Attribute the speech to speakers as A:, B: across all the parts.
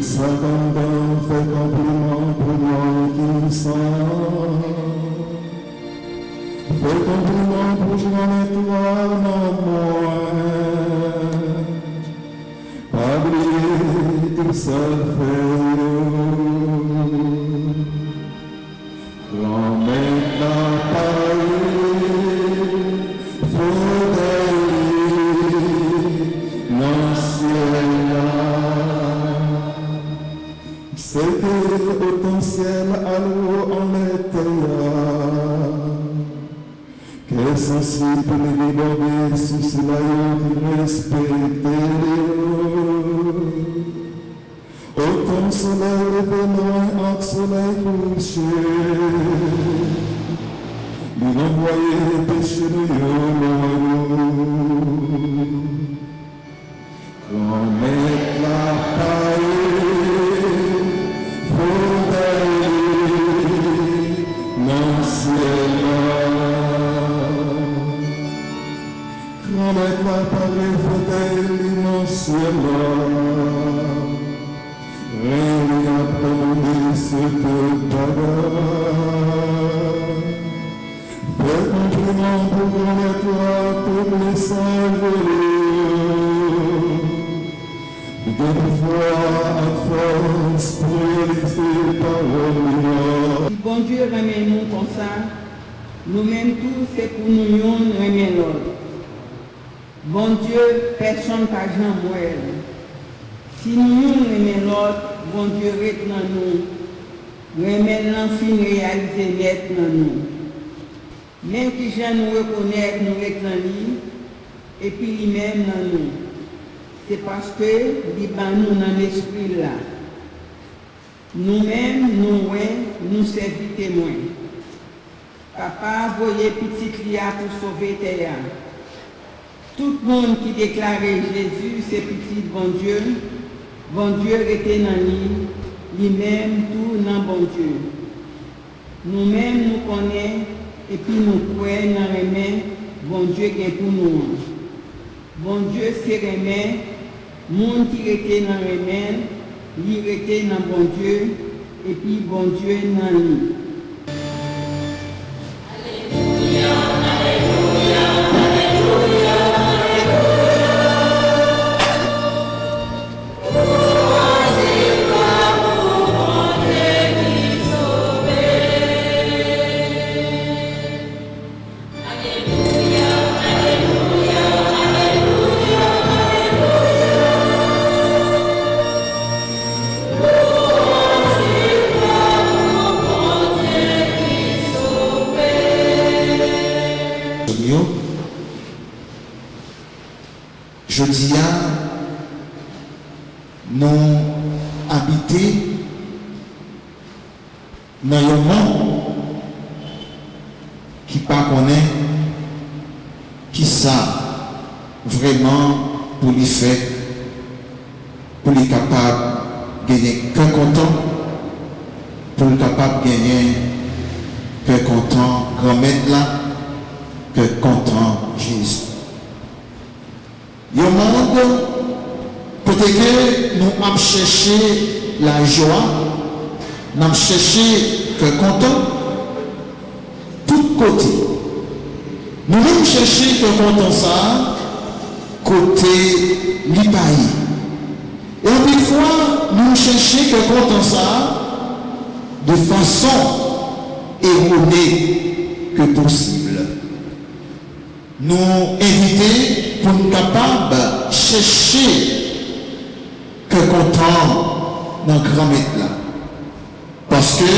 A: Ça comme fait compliment pour moi qui sens. Fais compliment pour jouer avec toi dans moi. Pas oublier tout ça fait. Grand-mère la paille, faut aller dans ciel là. C'était au ton ciel à l'eau en était là. Qu'est sensible pour les déborder sous ce maillot qui respecte autant soleil levé loin en soleil couché. Nous envoyons péché de loin. Quand mettre la paille, faut aller dans le ciel. Quand mettre la paille, faut aller dans le ciel. Rien n'a promis cette bagarre. Fais compliment pour remettre tous les singes. De pouvoir à force pour réaliser parole.
B: Si bon Dieu remet nous comme ça, nous-mêmes tous, c'est pour nous remettre l'autre. Bon Dieu, personne n'a jamais mourir. Si nous remettons l'autre, bon Dieu reste dans nous. Remet l'enfin réaliser net dans nous. Même si gens nous reconnaissent, nous restons dans lui, et puis lui-même dans nous. C'est parce que il bat nous dans l'esprit là. Nous-mêmes, nous servons témoins. Papa voyait petit Lia pour sauver terre. Tout le monde qui déclarait Jésus, c'est petit bon Dieu était dans lui-même tout dans bon Dieu. Nous-mêmes nous connaissons et puis nous croyons dans les mains, bon Dieu qui est pour nous. Bon Dieu c'est les mains, monde qui était dans les mains, il était dans bon Dieu et puis bon Dieu dans lui.
C: Je dis à nous habiter dans un monde qui ne connaît qui ça vraiment pour lui faire, pour lui capable de gagner qu'un content, pour lui capable de gagner qu'un content, grand-mère là, qu'un content Jésus. Il y a un monde côté que nous avons cherché la joie, nous avons cherché que content, tout côté. Nous avons cherché que content ça, côté l'Ipaï. Et en une fois, nous avons cherché que content ça, de façon erronée que possible. Nous inviter pour nous capables de chercher que content dans le grand maître là. Parce que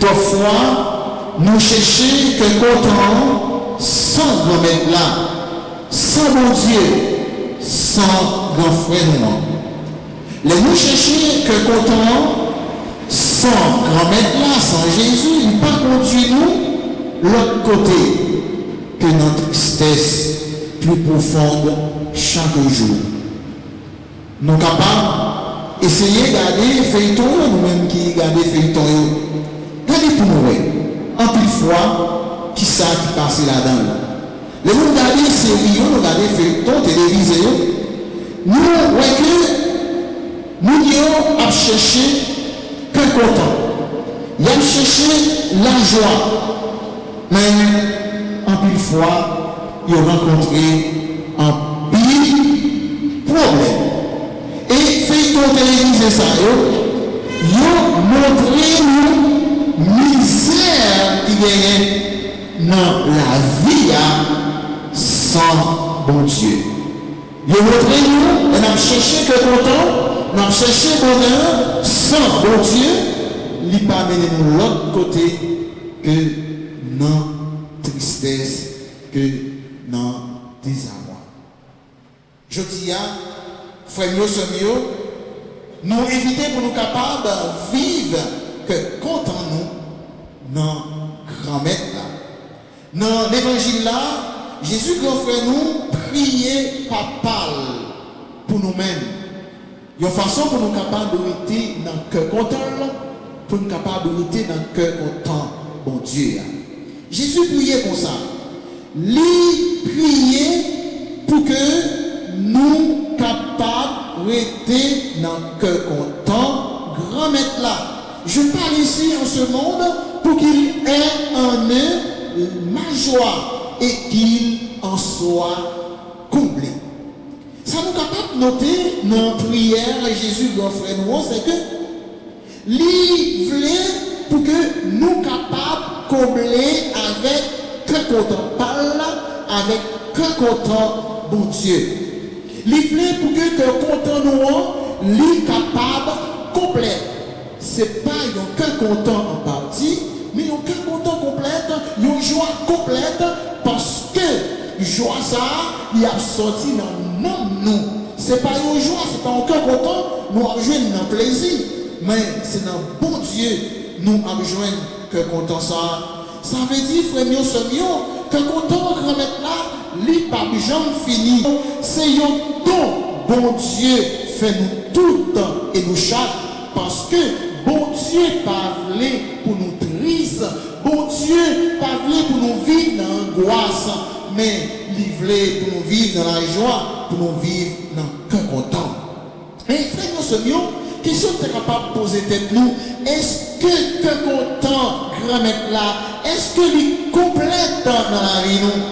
C: parfois, nous cherchons que content sans grand maître là, sans mon Dieu, sans grand frère non. Les nous cherchons que content sans grand maître là, sans Jésus, il ne pas conduire nous l'autre côté que notre tristesse plus profonde chaque jour. Nous sommes capables d'essayer de garder feuilleton, nous-mêmes qui regardons feuilleton, regardez pour nous, en plus fois, qui ça qui passe là-dedans. Les gens regardent les séries, nous regardons feuilleton, télévisé, nous voyons que nous avons pas chercher que content. Il a cherché la joie. Mais en pile fois, il a rencontré un pile problème. Et fait qu'on télévisé ça, il a montré nous misère qui est dans la vie sans bon Dieu. Il a montré nous, on a cherché que content, on a cherché bonheur sans bon Dieu, il n'a pas mené nous l'autre côté que dans tristesse, que dans désarroi. Je dis à frère nous éviter pour nous capables de vivre que content nous dans grand maître là. Dans l'évangile là, Jésus grand frère nous prier papa pour nous-mêmes. Il y a une façon pour nous capables de rester dans le cœur content, pour nous capables de rester dans le cœur content, bon Dieu. Jésus priait comme ça. Il priait pour que nous capables de rester dans le cœur content, grand maître là. Je parle ici en ce monde pour qu'il ait en eux ma joie et qu'il en soit comblé. Ça nous capable de noter dans la prière Jésus grand frère nous, c'est que il voulait pour que nous capables de combler avec que content parle, avec que content bon Dieu. Il voulait pour que content nous, il capable complet. C'est pas un que content en partie, mais un que content complète, une joie complète parce que joie ça, il a sorti dans nous. C'est pas une joie, c'est pas un cœur content, nous avons joué dans le plaisir. Mais c'est dans bon Dieu, nous avons joué que content ça. Ça veut dire, frère mio, que content grand maître là, lui pas jamais fini. C'est un don, bon Dieu fait nous tout et nous chaque, parce que bon Dieu pas voulu pour nous triste, bon Dieu pas voulu pour nous vivre dans l'angoisse, mais il voulait pour nous vivre dans la joie, pour nous vivre dans le cœur content. Et frère mio, question que tu es capable de poser tête nous, est-ce que tu es content, grand maître là, est-ce que il complète dans la vie nous?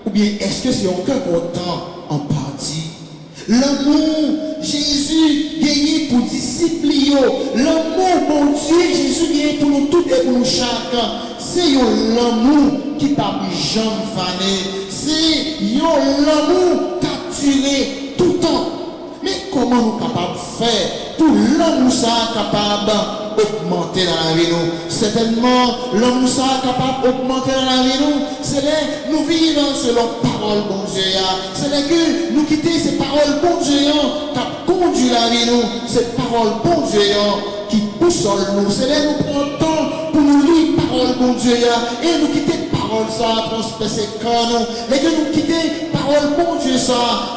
C: Ou bien est-ce que c'est encore content en partie? L'amour, Jésus gagné pour disciples, l'amour, bon Dieu, Jésus gagné pour nous tous et pour nous chacun. C'est l'amour qui parle jamais fané, c'est l'amour capturé tout le temps. Mais comment nous capables de faire tout l'amour ça capable d'augmenter dans la vie nous? Certainement, l'amour ça capable d'augmenter dans la vie nous, c'est là nous vivons selon parole bon Dieu. C'est là que nous quitter ces paroles bon Dieu qui conduit la vie nous, ces paroles bon Dieu qui boussole nous. C'est là nous prenons temps pour nous lire parole bon Dieu et nous quitter parole ça transpercer cœur nous. Et que nous quitter parole bon Dieu ça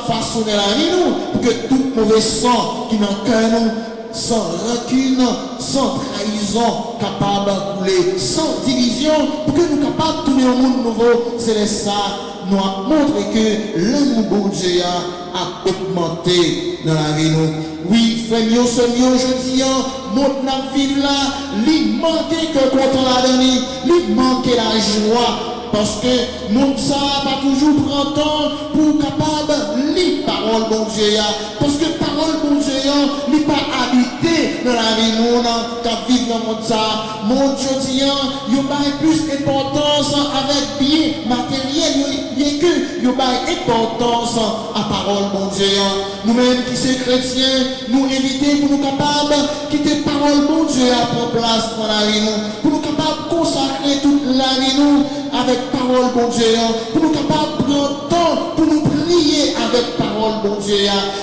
C: façonner la vie nous pour que tout mauvais sang qui dans cœur nous, sans rancune, sans trahison, capable de couler, sans division, pour que nous capables de tourner au monde nouveau. C'est ça, nous a montré que l'amour bon Dieu a augmenté dans la vie nous. Oui, frère mio, je dis, notre vie là, il manquait que content la dernière, il manquait la joie. Parce que nous ça pas toujours prend temps pour capable lire parole bon Dieu. Parce que parole bon Dieu n'est pas habité dans la vie nous qui vivent dans le monde ça. Mon Dieu dit, il y a plus d'importance avec bien matériel, bien que il y a importance à parole bon Dieu. Nous-mêmes qui sommes chrétiens, nous éviter pour nous capables quitter parole bon Dieu à prendre place dans la vie nous, pour nous capables consacrer toute la vie nous avec parole bon Dieu, pour nous capables de prendre temps pour nous prier avec parole bon Dieu.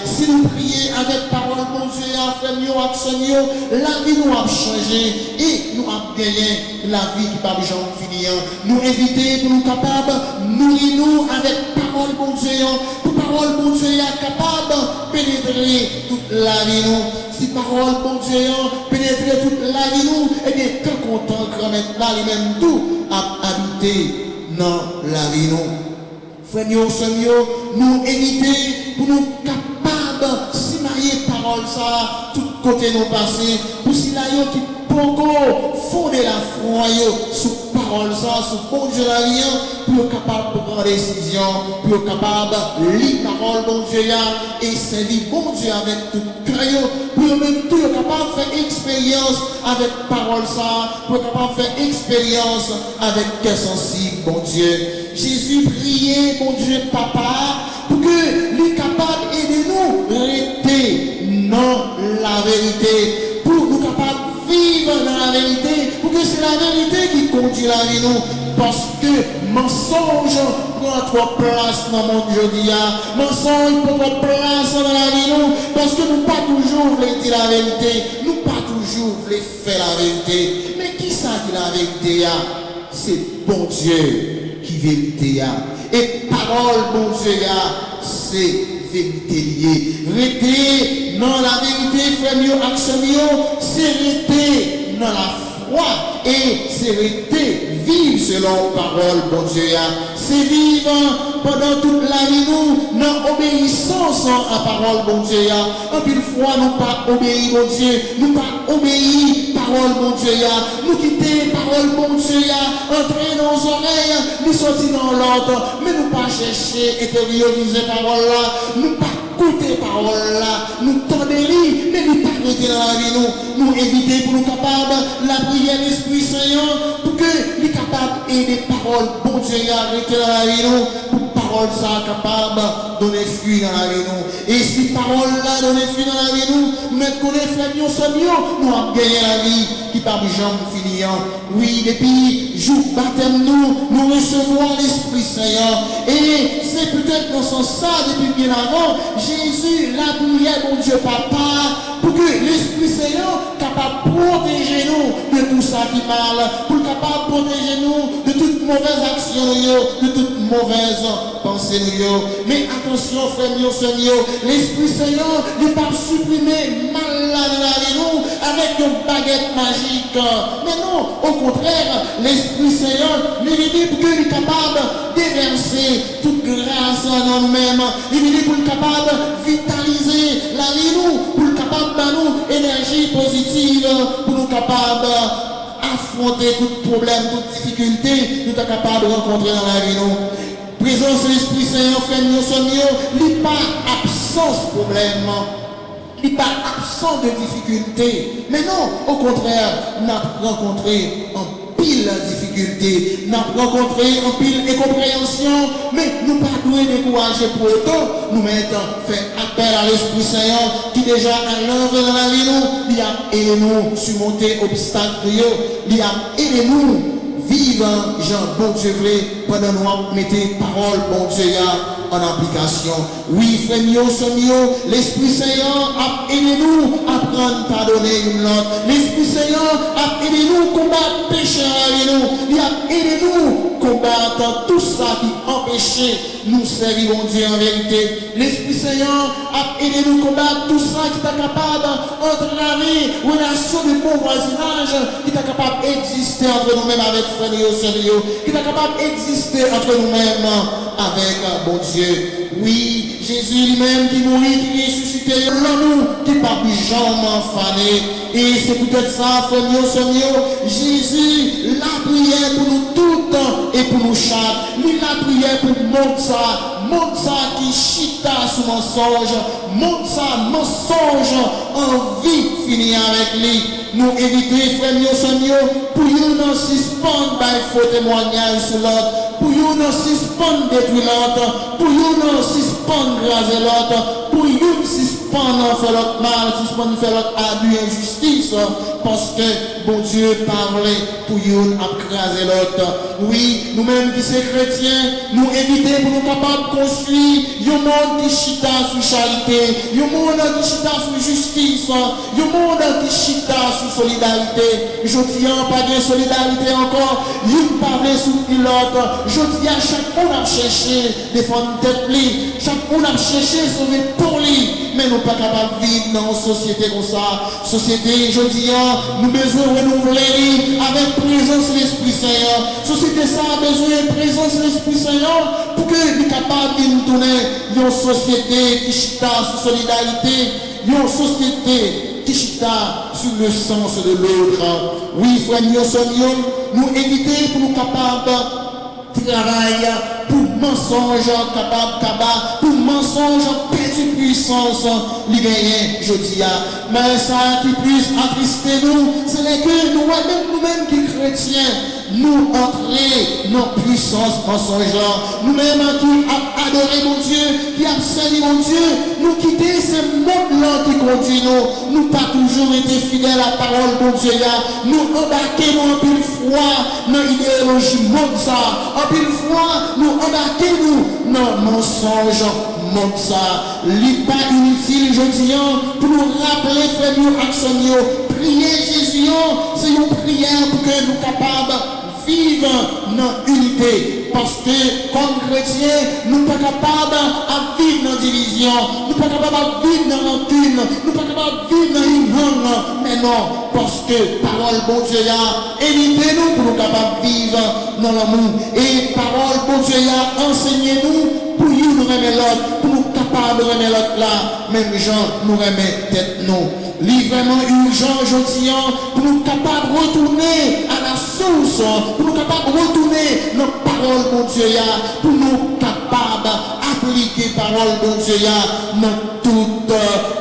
C: Si nous prions avec parole bon Dieu, frère mio, accent mio, la vie nous a changé et nous a gagné la vie qui va jamais finir. Nous éviter pour nous capables nourrir nous avec parole bon Dieu, pour parole bon Dieu capable de pénétrer toute la vie nous. Si parole bon Dieu pénétrer toute la vie nous, et bien que content grand maître là lui-même tout a habité dans la vie nous. Frère mio, nous éviter pour nous capables de s'y marier parole ça, toute côté nous passer, pour si là qui pourquoi fonder la foi sous parole ça, sous bon Dieu la vie, pour être capable de prendre des décisions, pour être capable de lire la parole bon Dieu et servir bon Dieu avec tout cœur, pour même tout être capable de faire expérience avec parole ça, pour être capable de faire expérience avec cœur sensible bon Dieu. Jésus priait bon Dieu Papa pour que les capables d'aider nous rester dans la vérité, pour nous capables vivre dans la vérité, pour que c'est la vérité qui conduit la vie nous. Parce que mensonge prend trop place dans le monde aujourd'hui. Mensonge prend trop place dans la vie nous. Parce que nous pas toujours voulons dire la vérité. Nous pas toujours voulons faire la vérité. Mais qui ça dit la vérité? C'est bon Dieu qui vérité. Et parole bon Dieu, c'est vérité liée. Rester dans la vérité, frère mieux, action mieux, c'est rester dans la foi et c'est rester vivre selon parole, bon Dieu. C'est vivre pendant toute la vie, nous, dans obéissance à parole, bon Dieu. En pile fois, nous pas obéir, bon Dieu. Nous pas obéir, parole, bon Dieu. Nous quitter parole, bon Dieu. Entrer dans nos oreilles, nous sortir dans l'ordre. Mais nous pas chercher intérioriser parole là. Nous pas écouter parole là. Nous tendre mais nous pas rester dans la vie, nous éviter pour nous capables la prière de l'Esprit Saint pour que nous capables d'aider paroles, bon Dieu, à rester dans la vie, nous, pour parole ça capable de donner fruit dans la vie, nous. Et si parole là donner fruit dans la vie, nous, mettre qu'on est frère, nous avons gagné la vie qui par jamais finir. Oui, depuis jour baptême, nous recevons l'Esprit Saint. Et c'est peut-être dans ce sens ça, depuis bien avant, Jésus l'a prié, mon Dieu Papa, pour que l'Esprit Saint capable de protéger nous de tout ça qui mal, pour capable de protéger nous de toute mauvaise action, de toute mauvaise pensée. Mais attention, frère mio, Seigneur, l'Esprit Saint n'est pas supprimé mal là dans la vie nous avec une baguette magique. Mais non, au contraire, l'Esprit Saint nous dit pour qu'il est capable de déverser toute grâce dans nous-mêmes. Il est pour être capable de vitaliser la vie nous, pour être capable de nous énergie positive, pour nous capable affronter tout problème, toute difficulté, nous sommes capables de rencontrer dans la vie nous. Présence de l'Esprit Saint, frère, nous sommes mieux, il n'est pas absence problème. Il n'est pas absent de difficultés. Mais non, au contraire, nous avons rencontré en pile difficulté, nous avons rencontré en pile incompréhension, mais nous ne pas doués décourager pour autant, nous mettons fait appel à l'Esprit Saint qui déjà à l'œuvre dans la vie nous, il a aidé nous surmonter obstacles, il a aidé nous vivre Jean bon Dieu vrai pendant nous mettez parole bon Dieu en application. Oui, frère mio, l'Esprit Saint a aidé nous à prendre, pardonner une l'autre. L'Esprit Saint a aidé nous à combattre le péché avec nous. Il a aidé nous à combattre tout ça qui empêchait nous servir mon Dieu en vérité. L'Esprit Saint a aidé nous à combattre tout ça qui est capable d'entraver une relation de bon voisinage, qui est capable d'exister entre nous-mêmes avec frère mio, qui est capable d'exister entre nous-mêmes avec bon Dieu. Oui, Jésus lui-même qui mourit, qui ressuscité, l'amour qui n'a pas jamais fané. Et c'est peut-être ça, frère mio, Jésus l'a prière pour nous toutes et pour nous chaque. Lui l'a prière pour monde ça qui chita sous mensonge, monde ça mensonge, envie finir avec lui. Nous éviter, frère mio, pour nous suspendre par faux témoignage sur l'autre, pour nous suspendre détruire l'autre, pour nous suspendre graser l'autre, pour nous suspendre faire l'autre mal, suspendre faire l'autre abus, injustice, parce que bon Dieu parlait pour nous écraser l'autre. Oui, nous-mêmes qui sommes chrétiens, nous éviter pour nous capables de construire un monde qui chita sur charité, un monde qui chita sur justice, un monde qui chita sur solidarité. Je dis pas de solidarité encore, il parle sur l'autre. Je dis à chaque monde a cherché défendre tête lui, chaque monde a cherché sauver pour lui, mais nous pas capables de vivre dans une société comme ça. Société, je dis, nous besoin de renouveler avec présence de l'Esprit Saint. Société ça a besoin de présence de l'Esprit Saint pour que nous capables de nous tourner une société qui chita sur solidarité, une société qui qui chita sur le sens de l'autre. Oui, frère, nous éviter pour nous capables travail pour mensonge capable pour mensonge perdre puissance libéré je dis mais ça qui puisse attrister nous c'est que nous-mêmes qui chrétiens nous entrer dans puissance mensonge nous-mêmes qui adorer mon Dieu qui servi mon Dieu nous quitter ce monde-là qui conduit nous pas toujours été fidèles à la parole de Dieu nous embarquer en pile foi dans l'idéologie monde ça en pile foi nous embarquer nous dans mensonge monde ça n'est pas inutile je dis pour nous rappeler faire nous action prier Jésus c'est une prière pour que nous capables vivre dans l'unité parce que comme chrétiens nous ne sommes pas capables de vivre dans la division nous ne sommes pas capables de vivre dans la rancune nous ne sommes pas capables de vivre dans l'ignorance mais non parce que parole bon Dieu évitez-nous pour nous capables de vivre dans l'amour et parole bon Dieu enseignez-nous pour nous remettre l'autre pour nous capables de remettre l'autre là même gens nous remettre tête nous vraiment urgent aujourd'hui pour nous capables de retourner à la source, pour nous capables de retourner dans la parole de Dieu, pour nous capables d'appliquer la parole de Dieu dans toutes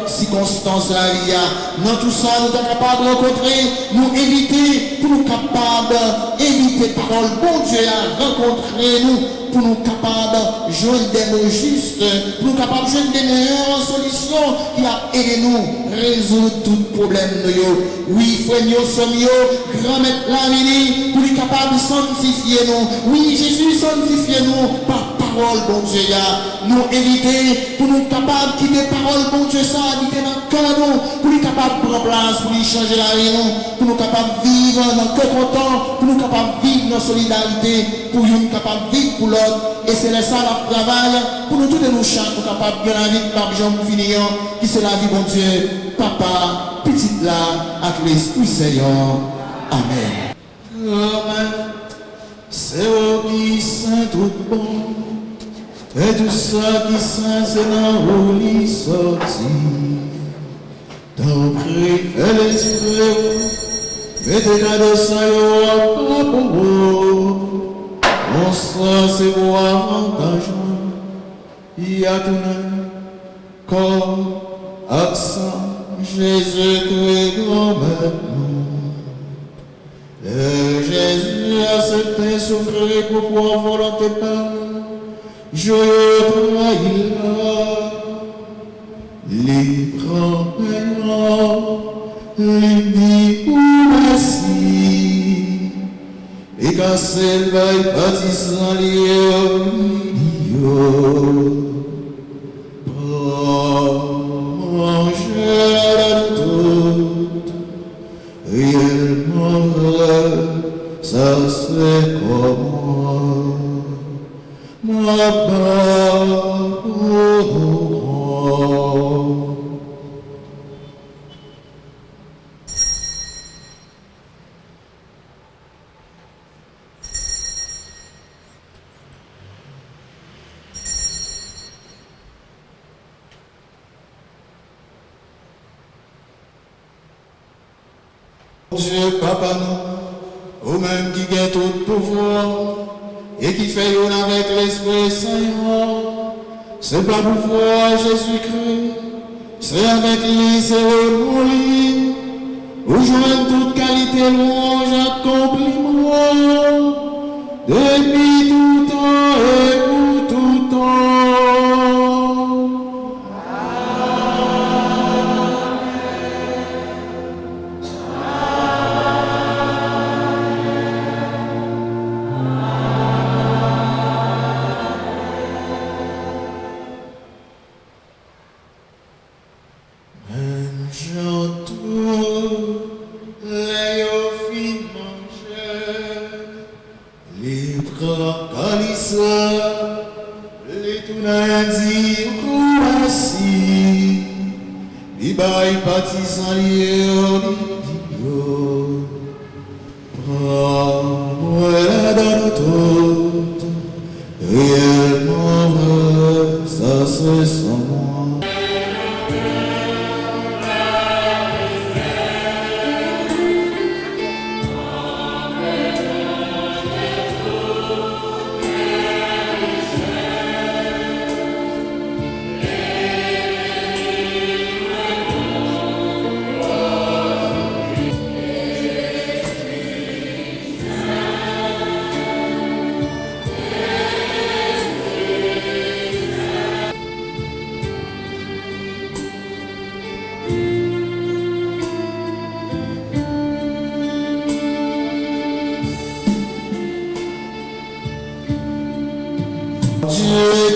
C: circonstances de la vie. Dans tout ça, nous sommes capables de rencontrer, nous éviter, pour nous capables d'éviter la parole de Dieu, rencontrer nous, pour nous capables de joindre des mots justes, pour nous capables de joindre des meilleures solutions qui a aidé nous à résoudre tout problème. Oui, frère, nous sommes grand maître la vie, pour nous capables de sanctifier nous. Oui, Jésus sanctifie nous par parole, bon Dieu. Nous éviter, pour nous capables de quitter parole, bon Dieu, ça habiter dans le cœur nous, pour nous capables de prendre place, pour nous changer la vie, pour nous capables de vivre dans le cœur content, pour nous capables de vivre dans la solidarité, pour nous capables de vivre pour l'autre. Et c'est ça le travail, pour nous tous nous changer, pour nous capables de la vie par Jean finir, qui c'est la vie, bon Dieu, papa, petite là, avec l'Esprit Seigneur. Amen. Amen. C'est au qui saint tout bon. Et tout ça qui saint, c'est dans où l'y sorti. Tant prie, fais l'esprit, mettez la de ça, y'a pas pour vous. On sera, c'est pour avantage. Il y a tout le corps, accent, Jésus-Christ, grand-mère. Jésus a accepté souffrir pour pouvoir volonté par joyeux trahira, les prend payant, les dit pour merci, et quand c'est le bâtissant manger la toute, réellement vrai, ça c'est comment. Ma part, Dieu, Papa, nous, au même qui gagne tout pouvoir, et qui fait une avec l'Esprit Saint, c'est pas pouvoir Jésus-Christ, c'est avec lui, c'est pour lui, où joigne toute qualité, louange, accomplissement, depuis tout temps et pour tout temps.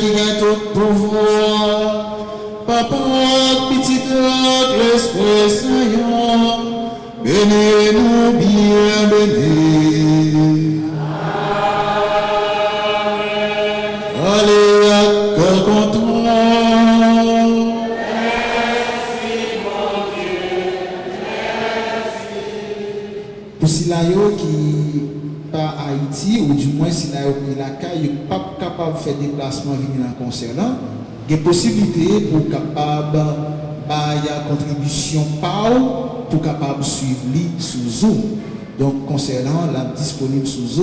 C: qui a tout pouvoir, papa, petit l'Esprit Saint, bénis-nous bien, bénis. Allez, à cœur content. Pour Silayo qui par Haïti, ou du moins Silayo qui la caille, n'est pas capable de faire déplacement venir dans le concert là, il y a possibilité pour capable de contribution pour capable suivre lui sous Zoom. Donc concernant la disponible sous Zoom.